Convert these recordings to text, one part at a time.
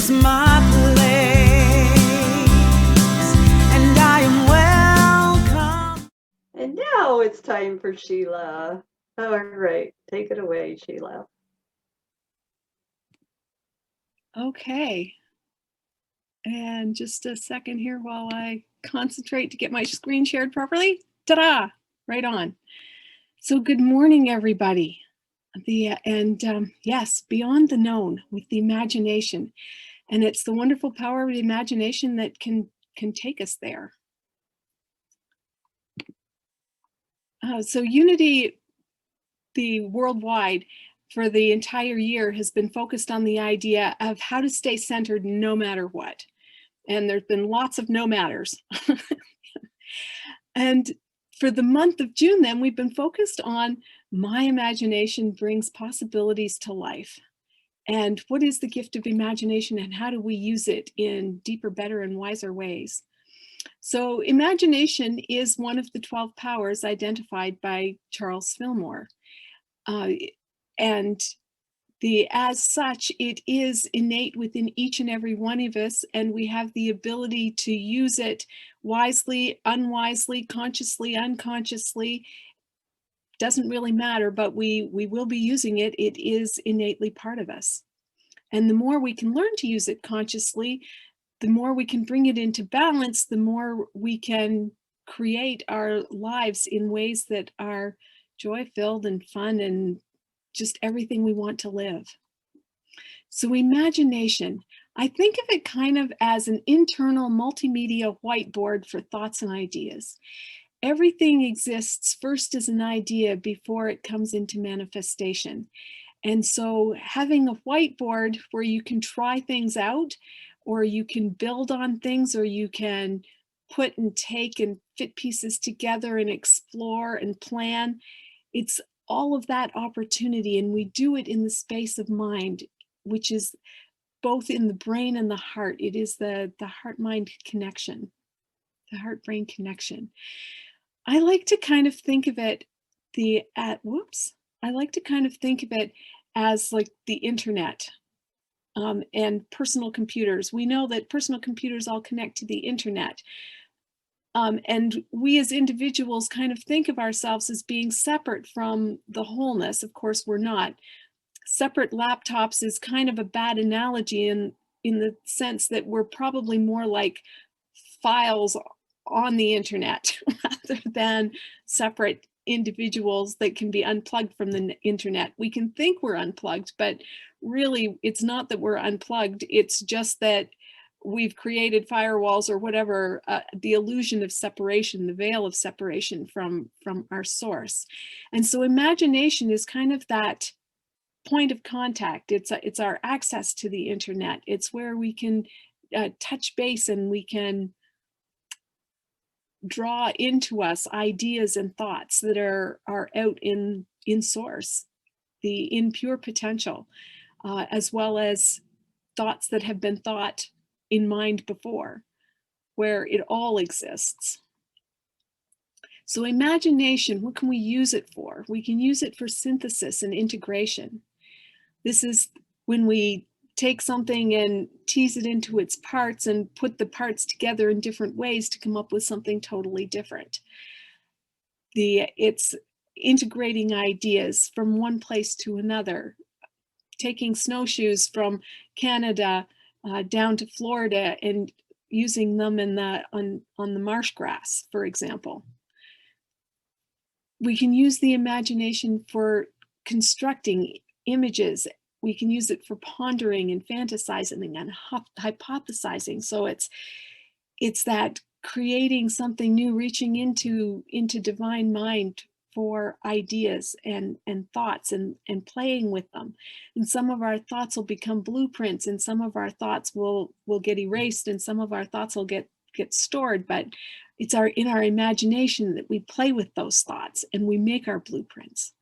is my place, and I am welcome. And now it's time for Sheila. All right, take it away, Sheila. Okay. And just a second here while I concentrate to get my screen shared properly. Ta-da! Right on. So good morning, everybody. Yes, beyond the known with the imagination. And it's the wonderful power of the imagination that can take us there. So Unity, the worldwide, for the entire year has been focused on the idea of how to stay centered no matter what. And there's been lots of no matters. And for the month of June, then, we've been focused on my imagination brings possibilities to life. And what is the gift of imagination and how do we use it in deeper, better, and wiser ways? So imagination is one of the 12 powers identified by Charles Fillmore. And as such, it is innate within each and every one of us, and we have the ability to use it wisely, unwisely, consciously, unconsciously. Doesn't really matter, but we will be using it. It is innately part of us. And the more we can learn to use it consciously, the more we can bring it into balance, the more we can create our lives in ways that are joy-filled and fun and just everything we want to live. So imagination, I think of it kind of as an internal multimedia whiteboard for thoughts and ideas. Everything exists first as an idea before it comes into manifestation. And so having a whiteboard where you can try things out, or you can build on things, or you can put and take and fit pieces together and explore and plan, it's all of that opportunity, and we do it in the space of mind, which is both in the brain and the heart. It is the heart-mind connection, the heart-brain connection. I like to kind of think of it I like to kind of think of it as like the internet and personal computers. We know that personal computers all connect to the internet. And we as individuals kind of think of ourselves as being separate from the wholeness. Of course, we're not. Separate laptops is kind of a bad analogy in the sense that we're probably more like files on the internet rather than separate individuals that can be unplugged from the internet. We can think we're unplugged, but really it's not that we're unplugged. It's just that we've created firewalls or whatever, the illusion of separation, the veil of separation from our source. And so imagination is kind of that point of contact. It's our access to the internet. It's where we can touch base and we can draw into us ideas and thoughts that are out in source, in pure potential, as well as thoughts that have been thought in mind before, where it all exists. So imagination, what can we use it for? We can use it for synthesis and integration. This is when we take something and tease it into its parts and put the parts together in different ways to come up with something totally different. It's integrating ideas from one place to another, taking snowshoes from Canada down to Florida and using them on the marsh grass, for example. We can use the imagination for constructing images. We can use it for pondering and fantasizing and hypothesizing. So it's that creating something new, reaching into divine mind for ideas and thoughts and playing with them. And some of our thoughts will become blueprints, and some of our thoughts will get erased, and some of our thoughts will get stored. But it's in our imagination that we play with those thoughts and we make our blueprints.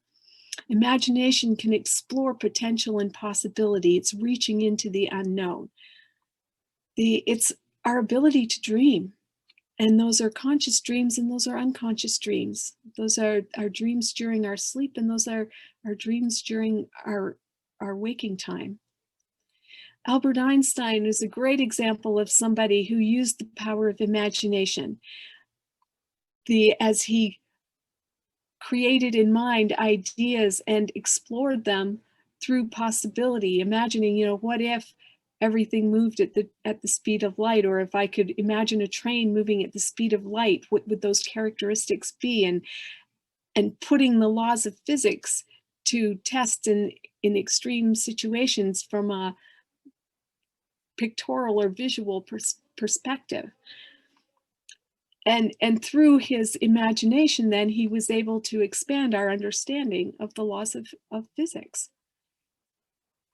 Imagination can explore potential and possibility. It's reaching into the unknown. It's our ability to dream. And those are conscious dreams and those are unconscious dreams. Those are our dreams during our sleep, and those are our dreams during our waking time. Albert Einstein is a great example of somebody who used the power of imagination. As he created in mind ideas and explored them through possibility, imagining, what if everything moved at the speed of light, or if I could imagine a train moving at the speed of light, what would those characteristics be? And putting the laws of physics to test in extreme situations from a pictorial or visual perspective. And through his imagination, then he was able to expand our understanding of the laws of physics.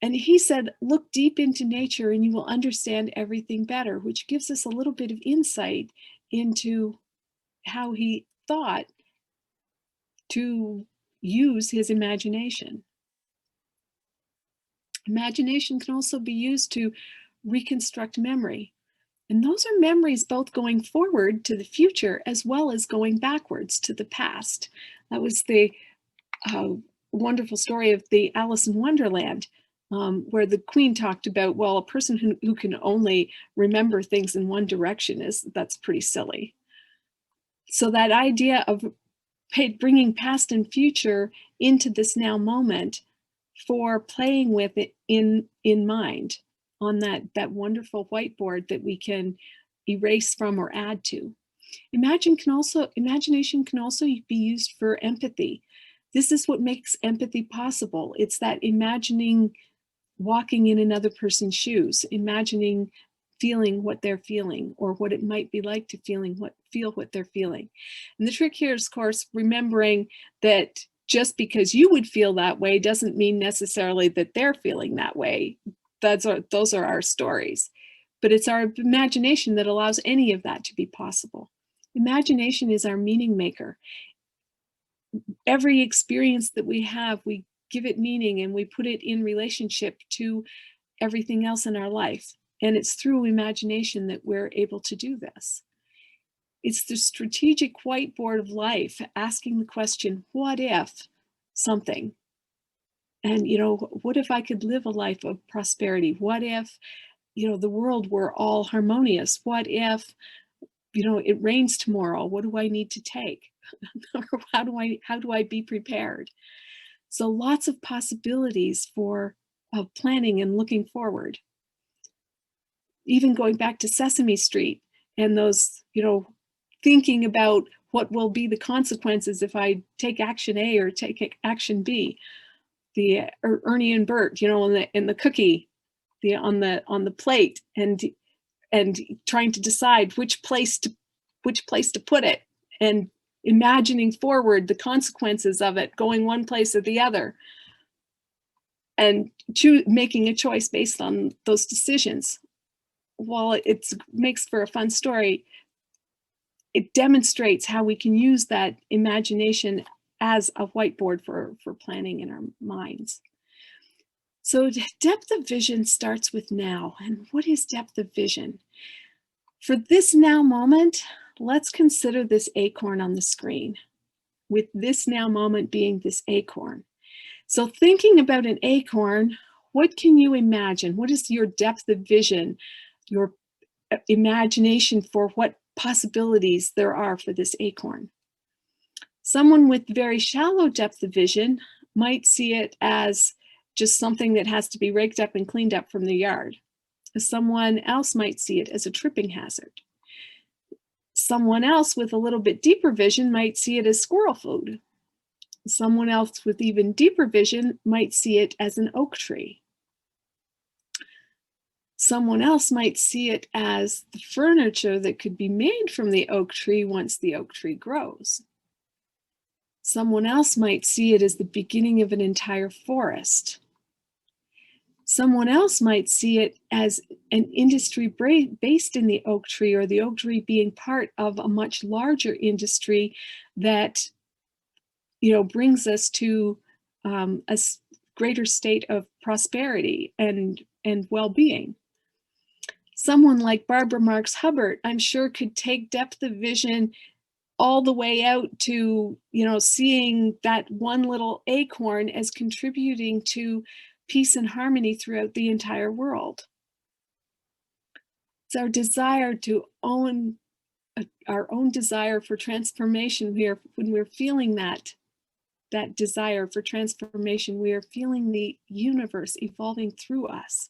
And he said, look deep into nature and you will understand everything better, which gives us a little bit of insight into how he thought to use his imagination. Imagination can also be used to reconstruct memory. And those are memories both going forward to the future as well as going backwards to the past. That was the wonderful story of the Alice in Wonderland, where the Queen talked about, well, a person who can only remember things in one direction that's pretty silly. So that idea of bringing past and future into this now moment for playing with it in mind on that wonderful whiteboard that we can erase from or add to. Imagination can also be used for empathy. This is what makes empathy possible. It's that imagining walking in another person's shoes, imagining feeling what they're feeling, or what it might be like to feel what they're feeling. And the trick here is, of course, remembering that just because you would feel that way doesn't mean necessarily that they're feeling that way. Those are our stories. But it's our imagination that allows any of that to be possible. Imagination is our meaning maker. Every experience that we have, we give it meaning and we put it in relationship to everything else in our life. And it's through imagination that we're able to do this. It's the strategic whiteboard of life, asking the question, what if something? And, what if I could live a life of prosperity? What if, the world were all harmonious? What if, it rains tomorrow? What do I need to take? Or how do I be prepared? So lots of possibilities for planning and looking forward. Even going back to Sesame Street and those, thinking about what will be the consequences if I take action A or take action B. Ernie and Bert, in the cookie, on the plate, and trying to decide which place to put it, and imagining forward the consequences of it going one place or the other, and making a choice based on those decisions. While it makes for a fun story, it demonstrates how we can use that imagination as a whiteboard for planning in our minds. So depth of vision starts with now. And what is depth of vision? For this now moment, let's consider this acorn on the screen, with this now moment being this acorn. So thinking about an acorn, what can you imagine? What is your depth of vision, your imagination for what possibilities there are for this acorn? Someone with very shallow depth of vision might see it as just something that has to be raked up and cleaned up from the yard. Someone else might see it as a tripping hazard. Someone else with a little bit deeper vision might see it as squirrel food. Someone else with even deeper vision might see it as an oak tree. Someone else might see it as the furniture that could be made from the oak tree once the oak tree grows. Someone else might see it as the beginning of an entire forest. Someone else might see it as an industry based in the oak tree, or the oak tree being part of a much larger industry that, brings us to a greater state of prosperity and well-being. Someone like Barbara Marx Hubbard, I'm sure, could take depth of vision all the way out to, seeing that one little acorn as contributing to peace and harmony throughout the entire world. our desire to own our own desire for transformation. When we're feeling that desire for transformation, we are feeling the universe evolving through us.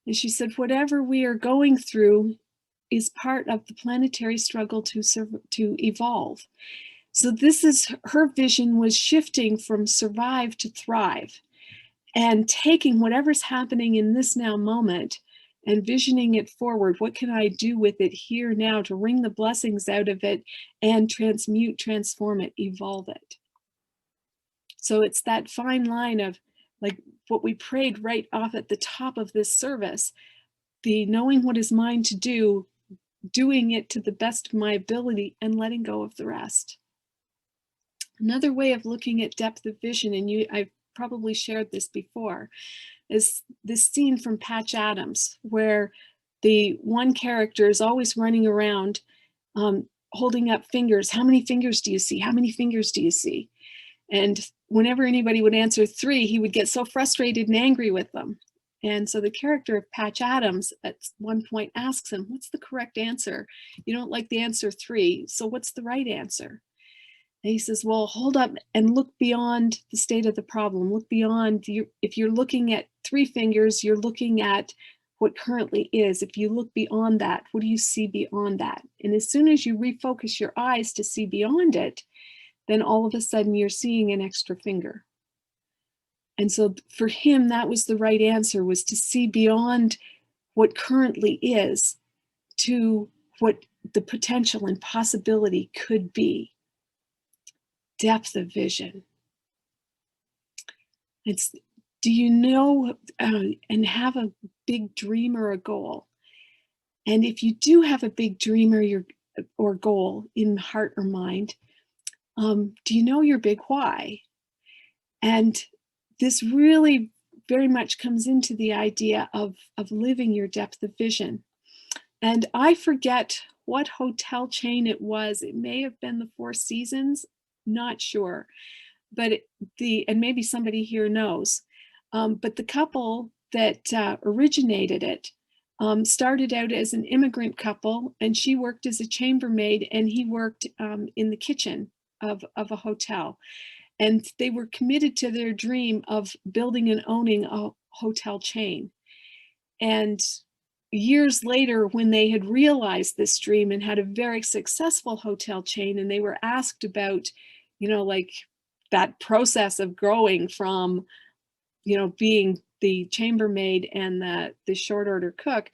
And she said, whatever we are going through is part of the planetary struggle to evolve. So this is, her vision was shifting from survive to thrive, and taking whatever's happening in this now moment and visioning it forward. What can I do with it here now to wring the blessings out of it and transmute, transform it, evolve it? So it's that fine line of, like what we prayed right off at the top of this service, the knowing what is mine to do, doing it to the best of my ability, and letting go of the rest. Another way of looking at depth of vision, and I've probably shared this before, is this scene from Patch Adams, where the one character is always running around holding up fingers. How many fingers do you see? How many fingers do you see? And whenever anybody would answer 3, he would get so frustrated and angry with them. And so the character of Patch Adams at one point asks him, what's the correct answer? You don't like the answer 3, so what's the right answer? And he says, well, hold up and look beyond the state of the problem. Look beyond, if you're looking at 3 fingers, you're looking at what currently is. If you look beyond that, what do you see beyond that? And as soon as you refocus your eyes to see beyond it, then all of a sudden you're seeing an extra finger. And so for him, that was the right answer, was to see beyond what currently is to what the potential and possibility could be. Depth of vision. It's, do you know and have a big dream or a goal? And if you do have a big dream or goal in heart or mind, do you know your big why? And this really very much comes into the idea of living your depth of vision. And I forget what hotel chain it was. It may have been the Four Seasons, not sure. But and maybe somebody here knows. But the couple that originated it started out as an immigrant couple, and she worked as a chambermaid and he worked in the kitchen of a hotel. And they were committed to their dream of building and owning a hotel chain. And years later, when they had realized this dream and had a very successful hotel chain, and they were asked about, like that process of growing from, being the chambermaid and the short order cook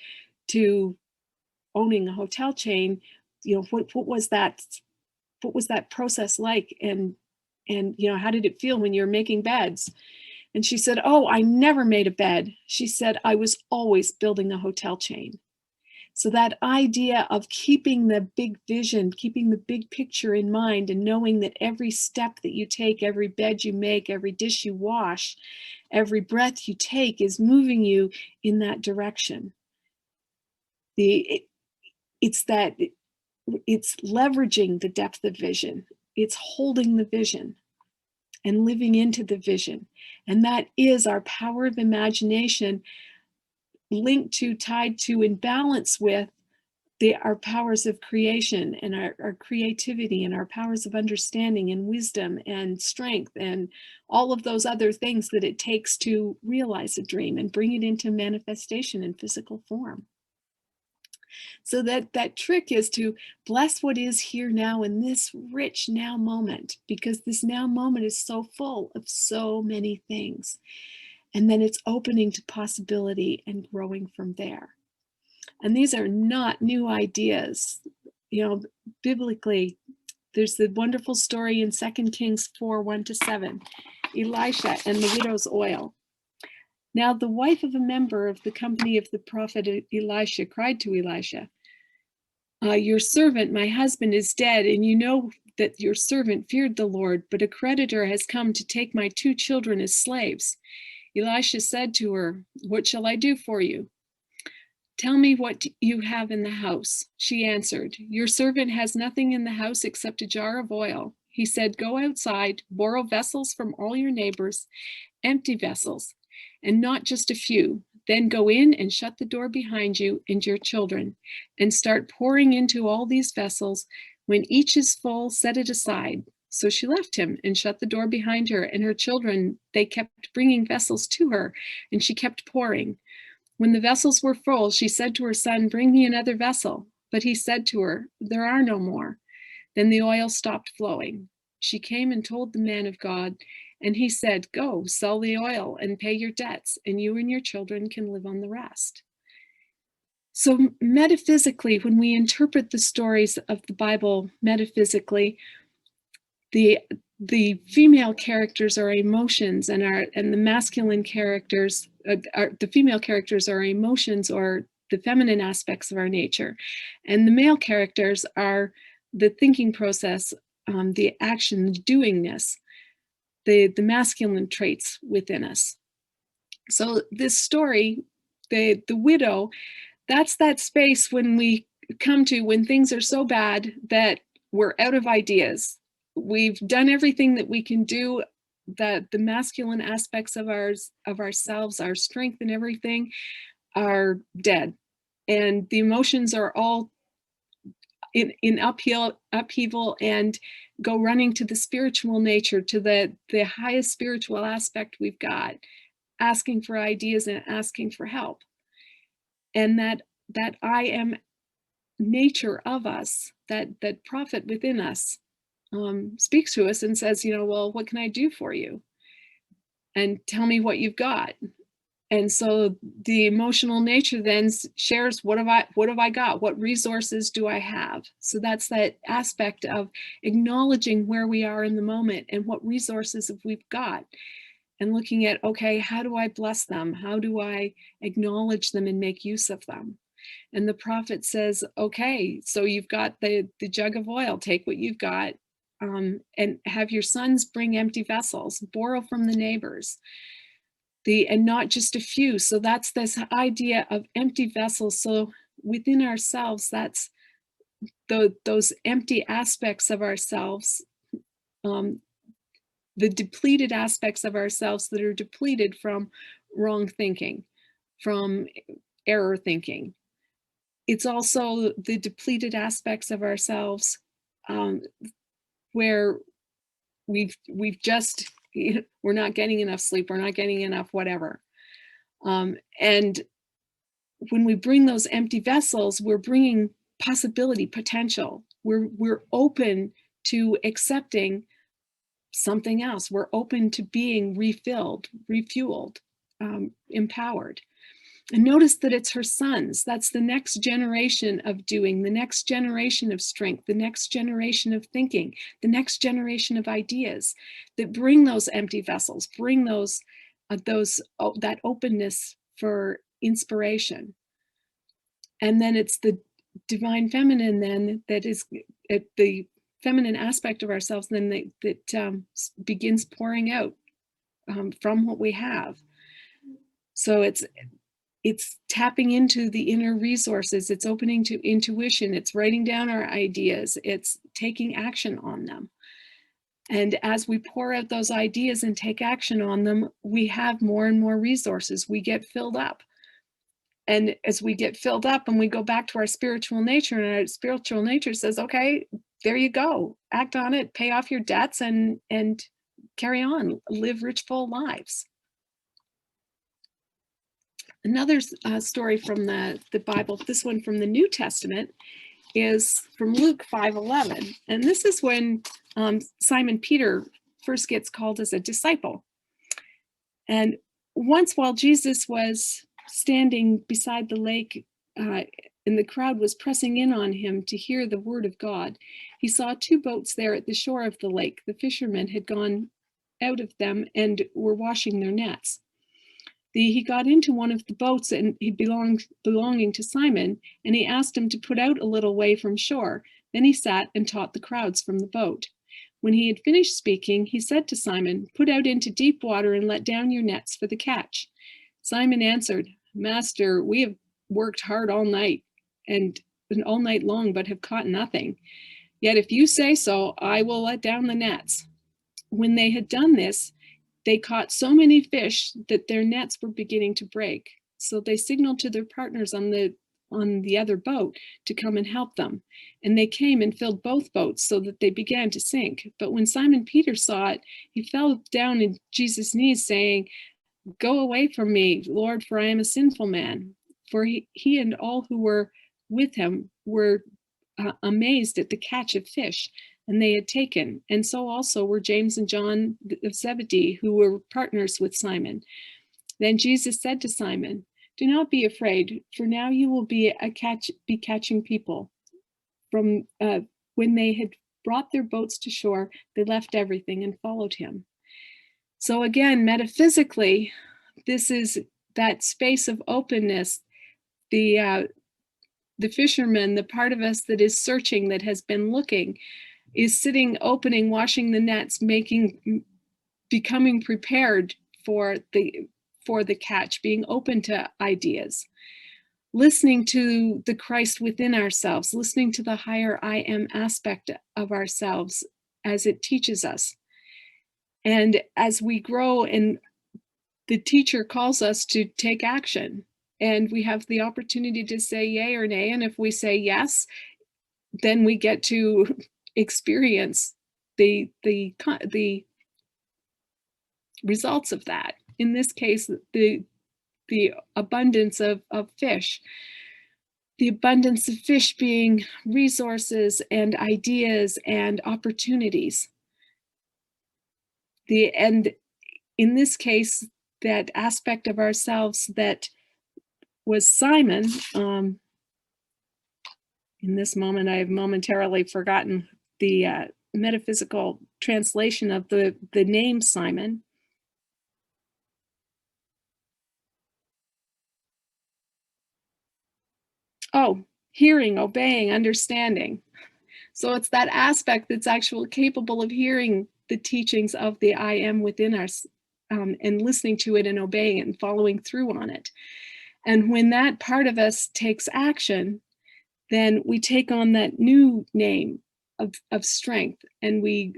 to owning a hotel chain, what was that process like? And how did it feel when you're making beds? And she said, oh, I never made a bed. She said, I was always building a hotel chain. So that idea of keeping the big vision, keeping the big picture in mind, and knowing that every step that you take, every bed you make, every dish you wash, every breath you take is moving you in that direction. It's leveraging the depth of vision. It's holding the vision and living into the vision. And that is our power of imagination, linked to, tied to, in balance with our powers of creation and our creativity and our powers of understanding and wisdom and strength and all of those other things that it takes to realize a dream and bring it into manifestation in physical form. So that trick is to bless what is here now in this rich now moment, because this now moment is so full of so many things. And then it's opening to possibility and growing from there. And these are not new ideas. Biblically, there's the wonderful story in 2 Kings 4:1-7, Elisha and the widow's oil. Now the wife of a member of the company of the prophet Elisha cried to Elisha, your servant, my husband, is dead, and you know that your servant feared the Lord, but a creditor has come to take my 2 children as slaves. Elisha said to her, what shall I do for you? Tell me what you have in the house. She answered, your servant has nothing in the house except a jar of oil. He said, go outside, borrow vessels from all your neighbors, empty vessels, and not just a few. Then go in and shut the door behind you and your children, and start pouring into all these vessels. When each is full, set it aside." So she left him and shut the door behind her, and her children, they kept bringing vessels to her, and she kept pouring. When the vessels were full, she said to her son, "Bring me another vessel." But he said to her, "There are no more." Then the oil stopped flowing. She came and told the man of God, and he said, "Go, sell the oil and pay your debts, and you and your children can live on the rest." So metaphysically, when we interpret the stories of the Bible metaphysically, the female characters are emotions, and the masculine characters, the female characters are emotions or the feminine aspects of our nature, and the male characters are the thinking process, the action, the doingness, the masculine traits within us. So this story, the widow, that's that space when we come to when things are so bad that we're out of ideas. We've done everything that we can do, that the masculine aspects of ourselves, our strength and everything are dead. And the emotions are all in upheaval, and go running to the spiritual nature, to the highest spiritual aspect we've got, asking for ideas and asking for help. And that I am nature of us, that prophet within us, speaks to us and says, well, what can I do for you? And tell me what you've got. And so the emotional nature then shares, what have I got? What resources do I have? So that's that aspect of acknowledging where we are in the moment and what resources have we've got, and looking at, okay, how do I bless them? How do I acknowledge them and make use of them? And the prophet says, okay, so you've got the jug of oil, take what you've got, and have your sons bring empty vessels, borrow from the neighbors. And not just a few. So that's this idea of empty vessels. So within ourselves, that's those empty aspects of ourselves, the depleted aspects of ourselves that are depleted from wrong thinking, from error thinking. It's also the depleted aspects of ourselves where we've just, we're not getting enough sleep, we're not getting enough whatever. And when we bring those empty vessels, we're bringing possibility, potential. We're open to accepting something else. We're open to being refilled, refueled, empowered. And notice that it's her sons. That's the next generation of doing, the next generation of strength, the next generation of thinking, the next generation of ideas that bring those empty vessels, bring that openness for inspiration. And then it's the divine feminine then that is at the feminine aspect of ourselves then that begins pouring out from what we have. So it's tapping into the inner resources, it's opening to intuition, it's writing down our ideas, it's taking action on them. And as we pour out those ideas and take action on them, we have more and more resources. We get filled up. And as we get filled up and we go back to our spiritual nature, and our spiritual nature says, okay, there you go, act on it, pay off your debts, and carry on, live rich, full lives. Another story from the Bible, this one from the New Testament, is from Luke 5:11. And this is when Simon Peter first gets called as a disciple. And once while Jesus was standing beside the lake and the crowd was pressing in on him to hear the word of God, he saw two boats there at the shore of the lake. The fishermen had gone out of them and were washing their nets. He got into one of the boats, and he belonging to Simon, and he asked him to put out a little way from shore. Then he sat and taught the crowds from the boat. When he had finished speaking, he said to Simon, "Put out into deep water and let down your nets for the catch." Simon answered, "Master, we have worked hard all night and all night long, but have caught nothing. Yet if you say so, I will let down the nets." When they had done this, they caught so many fish that their nets were beginning to break. So they signaled to their partners on the other boat to come and help them. And they came and filled both boats so that they began to sink. But when Simon Peter saw it, he fell down at Jesus' knees saying, "Go away from me, Lord, for I am a sinful man." For he and all who were with him were amazed at the catch of fish and they had taken. And so also were James and John of Zebedee, who were partners with Simon. Then Jesus said to Simon, "Do not be afraid, for now you will be catching people." From when they had brought their boats to shore, they left everything and followed him. So again, metaphysically, this is that space of openness, the fisherman, the part of us that is searching, that has been looking, is sitting, opening, washing the nets, becoming prepared for the catch, being open to ideas, listening to the Christ within ourselves, listening to the higher I am aspect of ourselves as it teaches us. And as we grow, and the teacher calls us to take action, and we have the opportunity to say yay or nay. And if we say yes, then we get to experience the results of that. In this case, the abundance of fish. The abundance of fish being resources and ideas and opportunities. And in this case, that aspect of ourselves that was Simon. In this moment, I have momentarily forgotten the metaphysical translation of the name Simon. Oh, hearing, obeying, understanding. So it's that aspect that's actually capable of hearing the teachings of the I am within us, and listening to it and obeying it and following through on it. And when that part of us takes action, then we take on that new name of strength, and we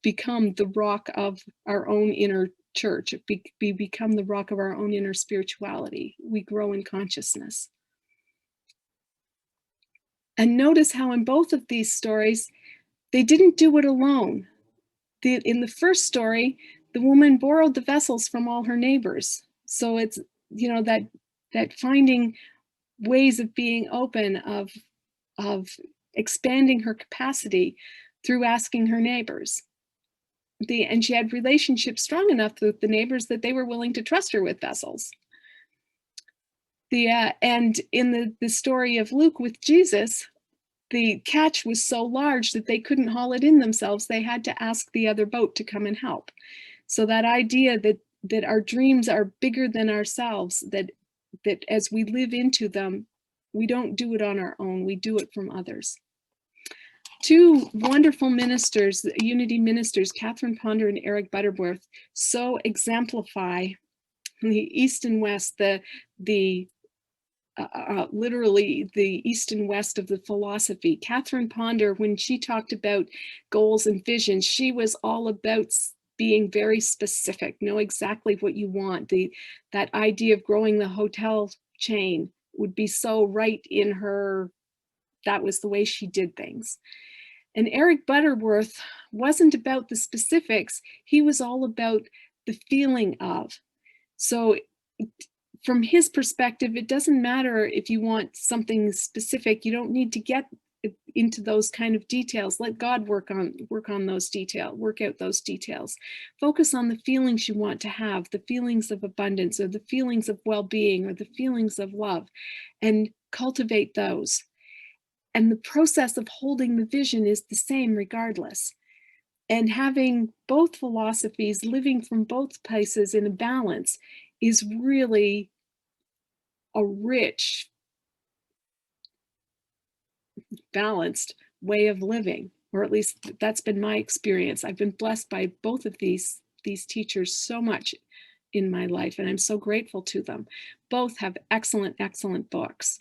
become the rock of our own inner church. We become the rock of our own inner spirituality. We grow in consciousness. And notice how in both of these stories, they didn't do it alone. In the first story, the woman borrowed the vessels from all her neighbors. So it's, that finding ways of being open, of expanding her capacity through asking her neighbors. And she had relationships strong enough with the neighbors that they were willing to trust her with vessels. And in the story of Luke with Jesus, the catch was so large that they couldn't haul it in themselves. They had to ask the other boat to come and help. So that idea that our dreams are bigger than ourselves, that as we live into them, we don't do it on our own, we do it from others. Two wonderful ministers, Unity ministers, Catherine Ponder and Eric Butterworth, so exemplify the East and West, literally the East and West of the philosophy. Catherine Ponder, when she talked about goals and visions, she was all about being very specific, know exactly what you want. That idea of growing the hotel chain would be so right in her. That was the way she did things. And Eric Butterworth wasn't about the specifics. He was all about the feeling of. So from his perspective, it doesn't matter if you want something specific. You don't need to get into those kind of details. Let God work on those details, work out those details. Focus on the feelings you want to have, the feelings of abundance, or the feelings of well-being, or the feelings of love, and cultivate those. And the process of holding the vision is the same regardless. And having both philosophies, living from both places in a balance, is really a rich, balanced way of living, or at least that's been my experience. I've been blessed by both of these teachers so much in my life, and I'm so grateful to them. Both have excellent, excellent books.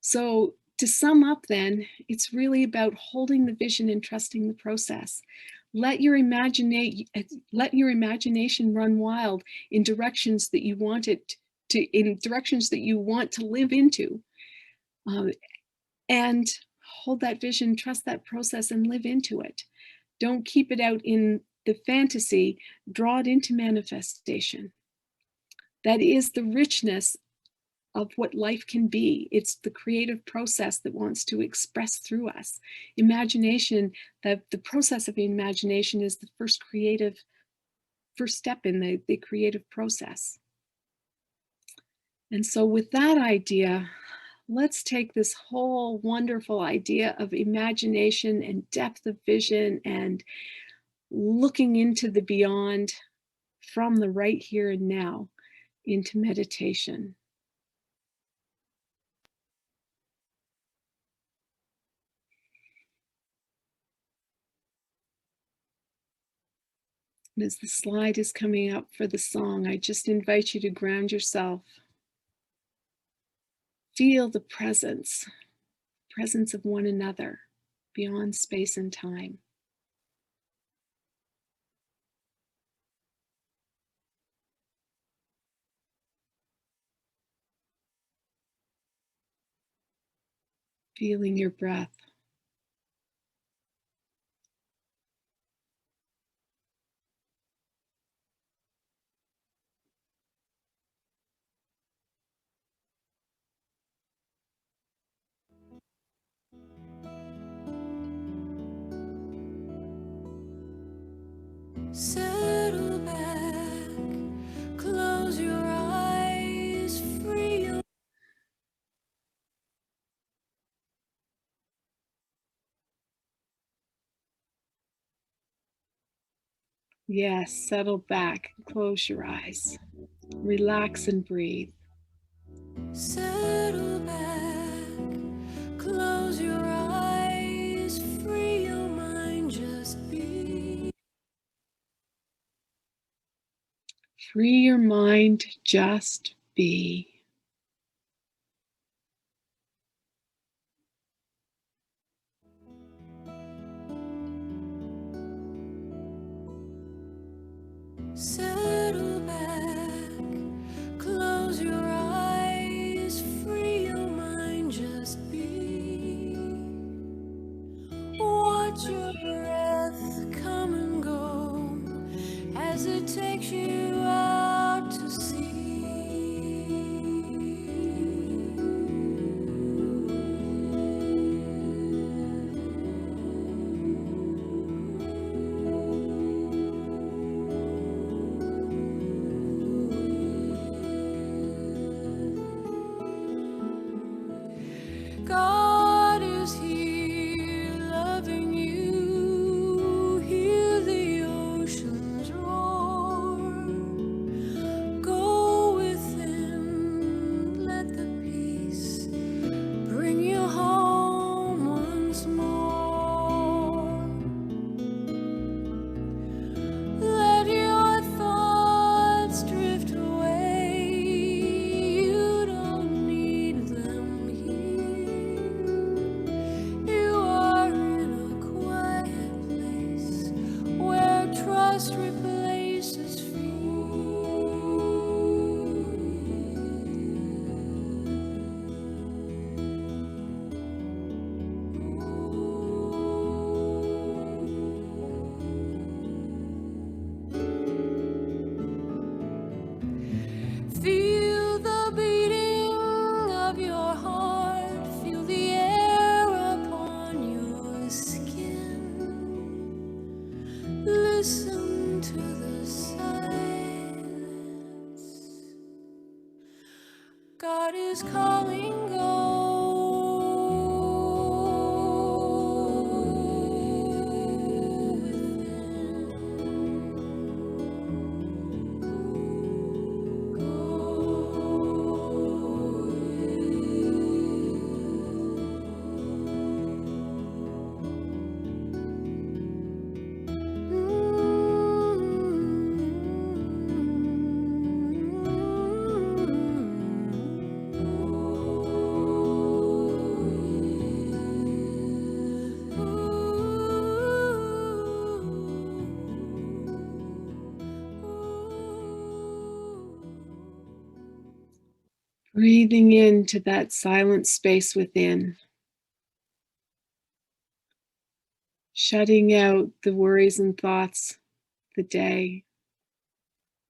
So to sum up then, it's really about holding the vision and trusting the process, Let your imagination run wild in directions that you want in directions that you want to live into. And hold that vision, trust that process, and live into it. Don't keep it out in the fantasy, draw it into manifestation. That is the richness of what life can be. It's the creative process that wants to express through us. Imagination, the process of imagination is the first step in the creative process. And so with that idea, let's take this whole wonderful idea of imagination and depth of vision and looking into the beyond from the right here and now into meditation. And as the slide is coming up for the song, I just invite you to ground yourself. Feel the presence of one another beyond space and time. Feeling your breath. Settle back, close your eyes, free your Yes, settle back, close your eyes, relax and breathe. settle back, close your eyes, free your mind, just be. Free your mind, just be. Settle back, close your eyes, free your mind, just be. Watch your breath come and go as it takes you out to God is here loving you. Hear the oceans roar. Go with him, let the peace bring you home once more. Let your thoughts drift away. You don't need them here. You are in a quiet place where trust replaces Feel the beating of your heart, feel the air upon your skin. Listen to the silence. God is calling, go within. Breathing into that silent space within, shutting out the worries and thoughts of the day,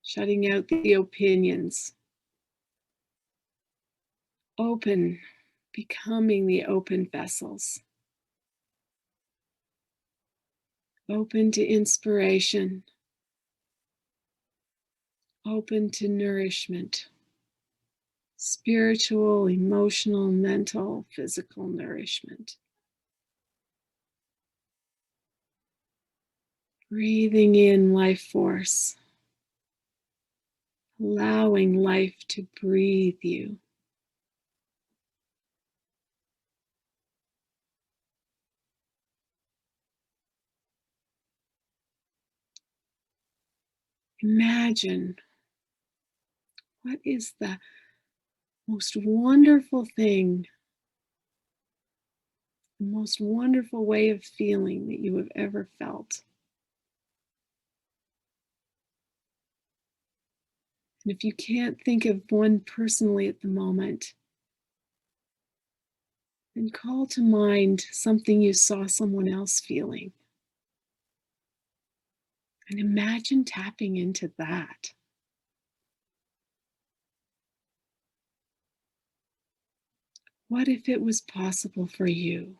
shutting out the opinions, open, becoming the open vessels, open to inspiration, open to nourishment, spiritual, emotional, mental, physical nourishment. Breathing in life force, allowing life to breathe you. Imagine, what is the most wonderful thing, the most wonderful way of feeling that you have ever felt? And if you can't think of one personally at the moment, then call to mind something you saw someone else feeling. And imagine tapping into that. What if it was possible for you?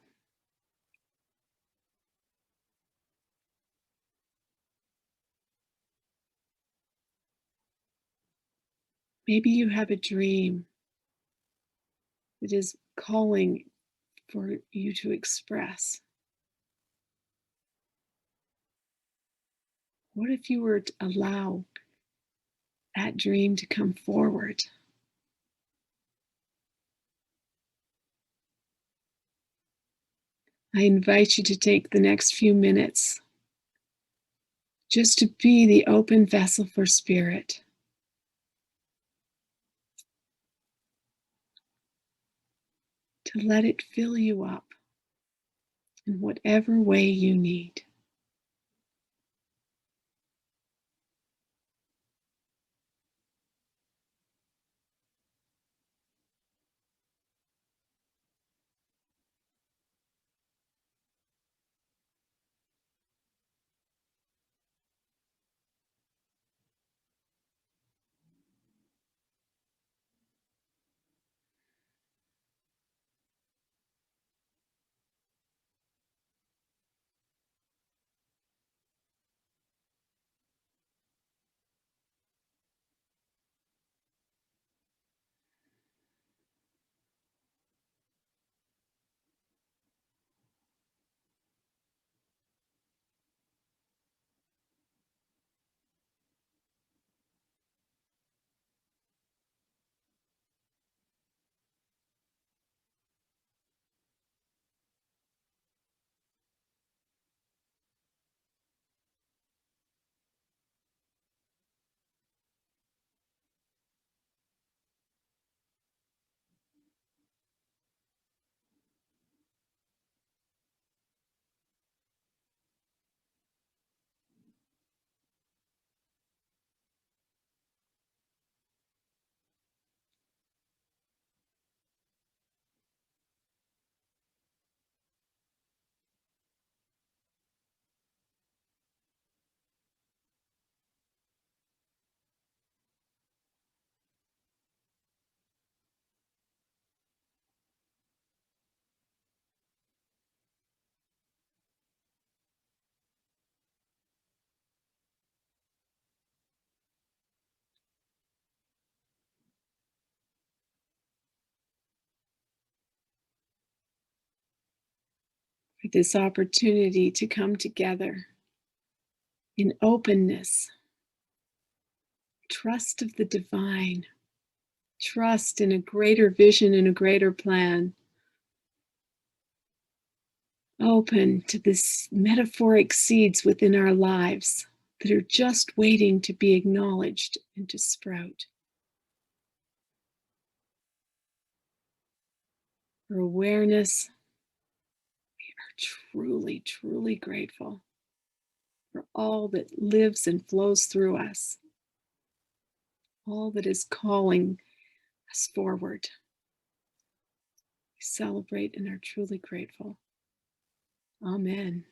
Maybe you have a dream that is calling for you to express. What if you were to allow that dream to come forward? I invite you to take the next few minutes just to be the open vessel for spirit. To let it fill you up in whatever way you need. For this opportunity to come together in openness, trust of the divine, trust in a greater vision and a greater plan. Open to this metaphoric seeds within our lives that are just waiting to be acknowledged and to sprout. For awareness, we are truly, truly grateful for all that lives and flows through us, all that is calling us forward. We celebrate and are truly grateful. Amen.